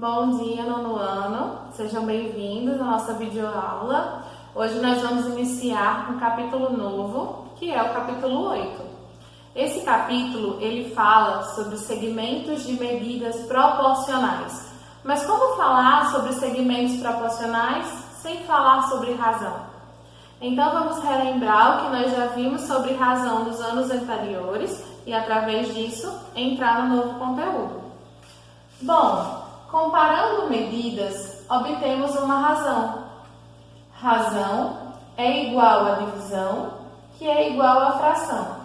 Bom dia, nono ano. Sejam bem-vindos à nossa videoaula. Hoje nós vamos iniciar um capítulo novo, que é o capítulo 8. Esse capítulo, ele fala sobre segmentos de medidas proporcionais. Mas como falar sobre segmentos proporcionais sem falar sobre razão? Então vamos relembrar o que nós já vimos sobre razão nos anos anteriores e, através disso, entrar no novo conteúdo. Bom, comparando medidas, obtemos uma razão. Razão é igual a divisão, que é igual a fração.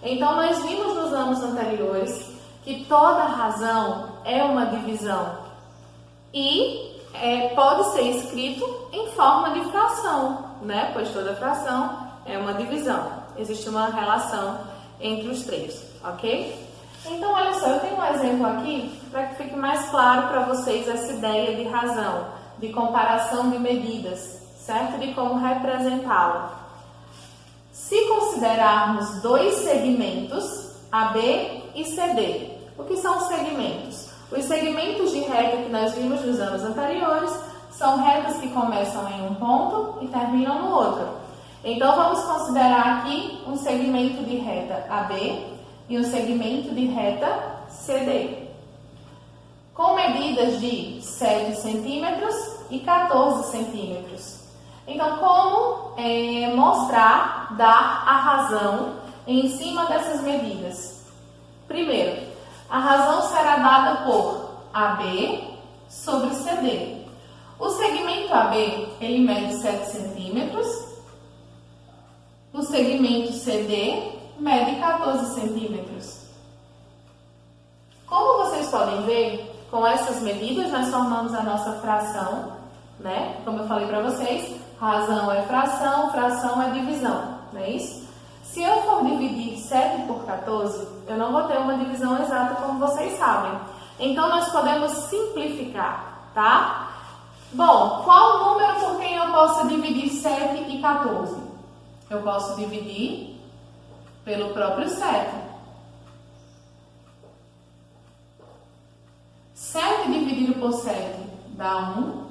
Então, nós vimos nos anos anteriores que toda razão é uma divisão e pode ser escrito em forma de fração, né? Pois toda fração é uma divisão. Existe uma relação entre os três, ok? Então, olha só, eu tenho um exemplo aqui para que fique mais claro para vocês essa ideia de razão, de comparação de medidas, certo? De como representá-la. Se considerarmos dois segmentos, AB e CD, o que são os segmentos? Os segmentos de reta que nós vimos nos anos anteriores são retas que começam em um ponto e terminam no outro. Então, vamos considerar aqui um segmento de reta AB e um segmento de reta CD, com medidas de 7 centímetros e 14 centímetros. Então, como dar a razão em cima dessas medidas? Primeiro, a razão será dada por AB sobre CD. O segmento AB, ele mede 7 centímetros. O segmento CD mede 14 centímetros. Como vocês podem ver, com essas medidas nós formamos a nossa fração, né? Como eu falei para vocês, razão é fração, fração é divisão, não é isso? Se eu for dividir 7 por 14, eu não vou ter uma divisão exata, como vocês sabem. Então, nós podemos simplificar, tá? Bom, qual número por quem eu posso dividir 7 e 14? Eu posso dividir pelo próprio 7. 7 dividido por 7 dá 1.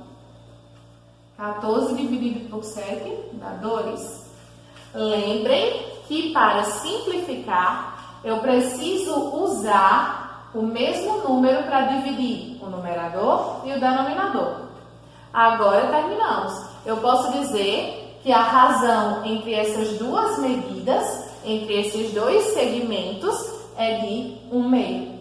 14 dividido por 7 dá 2. Lembrem que para simplificar, eu preciso usar o mesmo número para dividir o numerador e o denominador. Agora terminamos. Eu posso dizer que a razão entre essas duas medidas, entre esses dois segmentos, é de 1/2,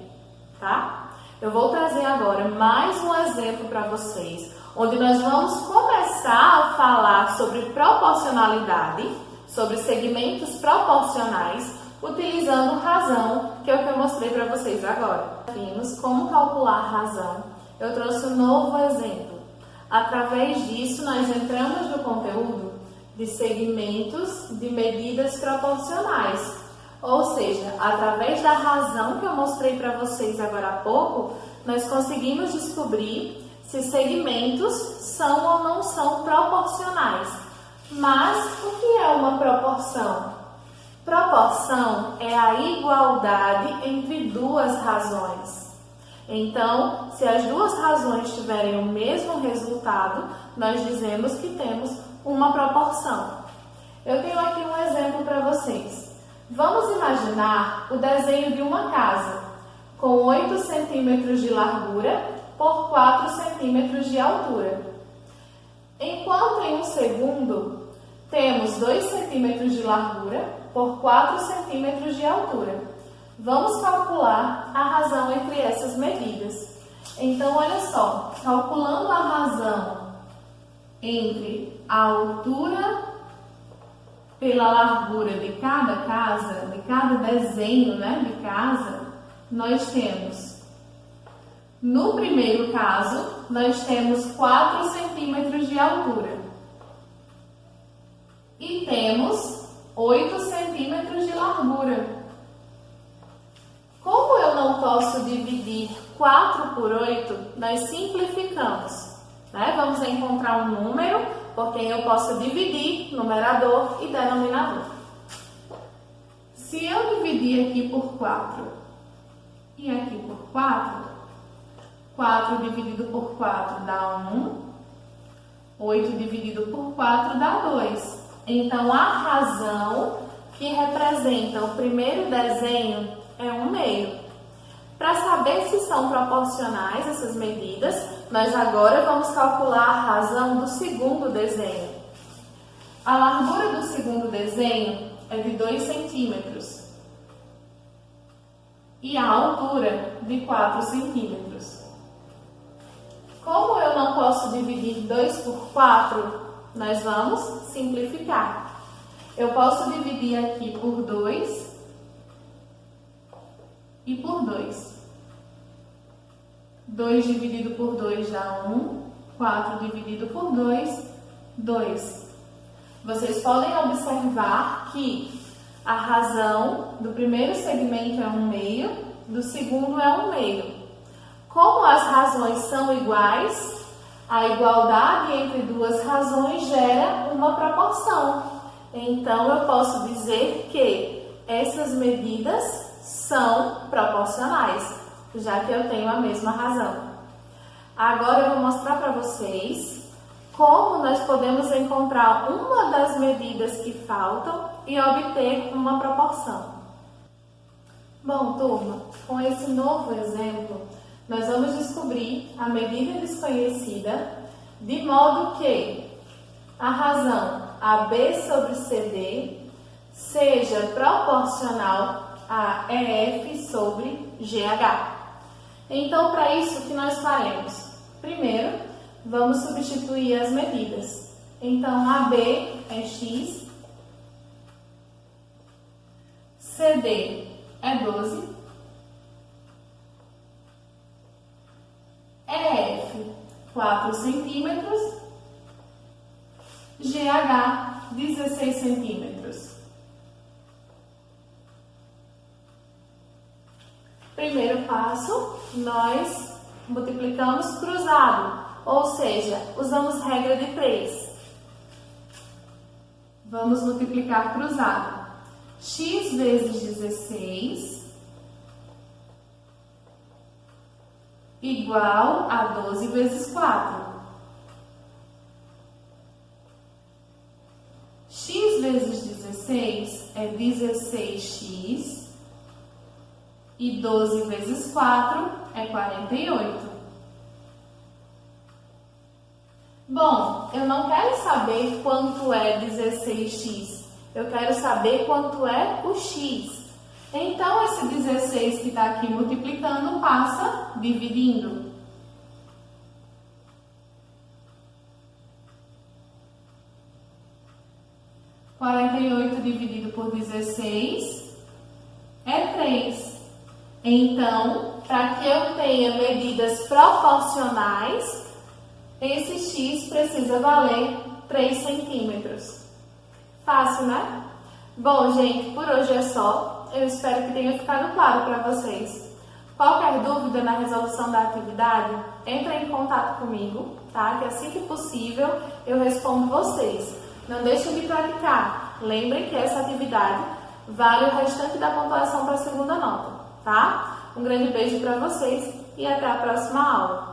tá? Eu vou trazer agora mais um exemplo para vocês, onde nós vamos começar a falar sobre proporcionalidade, sobre segmentos proporcionais, utilizando razão, que é o que eu mostrei para vocês agora. Vimos como calcular a razão. Eu trouxe um novo exemplo. Através disso, nós entramos no conteúdo de segmentos de medidas proporcionais. Ou seja, através da razão que eu mostrei para vocês agora há pouco, nós conseguimos descobrir se segmentos são ou não são proporcionais. Mas o que é uma proporção? Proporção é a igualdade entre duas razões. Então, se as duas razões tiverem o mesmo resultado, nós dizemos que temos uma proporção. Eu tenho aqui um exemplo para vocês. Vamos imaginar o desenho de uma casa com 8 centímetros de largura por 4 centímetros de altura. Enquanto em um segundo temos 2 centímetros de largura por 4 centímetros de altura. Vamos calcular a razão entre essas medidas. Então, olha só, calculando a razão entre a altura pela largura de cada casa, de cada desenho, né, de casa, nós temos, no primeiro caso, nós temos 4 centímetros de altura e temos 8 centímetros de largura. Como eu não posso dividir 4 por 8, nós simplificamos, né? Vamos encontrar um número por quem eu posso dividir numerador e denominador. Se eu dividir aqui por 4 e aqui por 4, 4 dividido por 4 dá 1. 8 dividido por 4 dá 2. Então, a razão que representa o primeiro desenho é 1/2. Para saber se são proporcionais essas medidas, nós agora vamos calcular a razão do segundo desenho. A largura do segundo desenho é de 2 centímetros e a altura de 4 centímetros. Como eu não posso dividir 2 por 4, nós vamos simplificar. Eu posso dividir aqui por 2 e por 2. 2 dividido por 2 dá 1. 4 dividido por 2, 2. Vocês podem observar que a razão do primeiro segmento é 1/2, do segundo é 1/2. Como as razões são iguais, a igualdade entre duas razões gera uma proporção. Então, eu posso dizer que essas medidas são proporcionais, já que eu tenho a mesma razão. Agora, eu vou mostrar para vocês como nós podemos encontrar uma das medidas que faltam e obter uma proporção. Bom, turma, com esse novo exemplo, nós vamos descobrir a medida desconhecida, de modo que a razão AB sobre CD seja proporcional a EF sobre GH. Então, para isso, o que nós faremos? Primeiro, vamos substituir as medidas. Então, AB é X, CD é 12, EF 4 centímetros, GH 16 centímetros. Primeiro passo, nós multiplicamos cruzado, ou seja, usamos regra de 3. Vamos multiplicar cruzado. X vezes 16 igual a 12 vezes 4. X vezes 16 é 16x e 12 vezes 4 é 48. Bom, eu não quero saber quanto é 16x, eu quero saber quanto é o x. Então, esse 16 que está aqui multiplicando passa dividindo. – 48 dividido por 16 é 3. Então, para que eu tenha medidas proporcionais, esse x precisa valer 3 centímetros. Fácil, né? Bom, gente, por hoje é só. Eu espero que tenha ficado claro para vocês. Qualquer dúvida na resolução da atividade, entre em contato comigo, tá? Que assim que possível eu respondo vocês. Não deixem de praticar. Lembrem que essa atividade vale o restante da pontuação para a segunda nota, tá? Um grande beijo para vocês e até a próxima aula.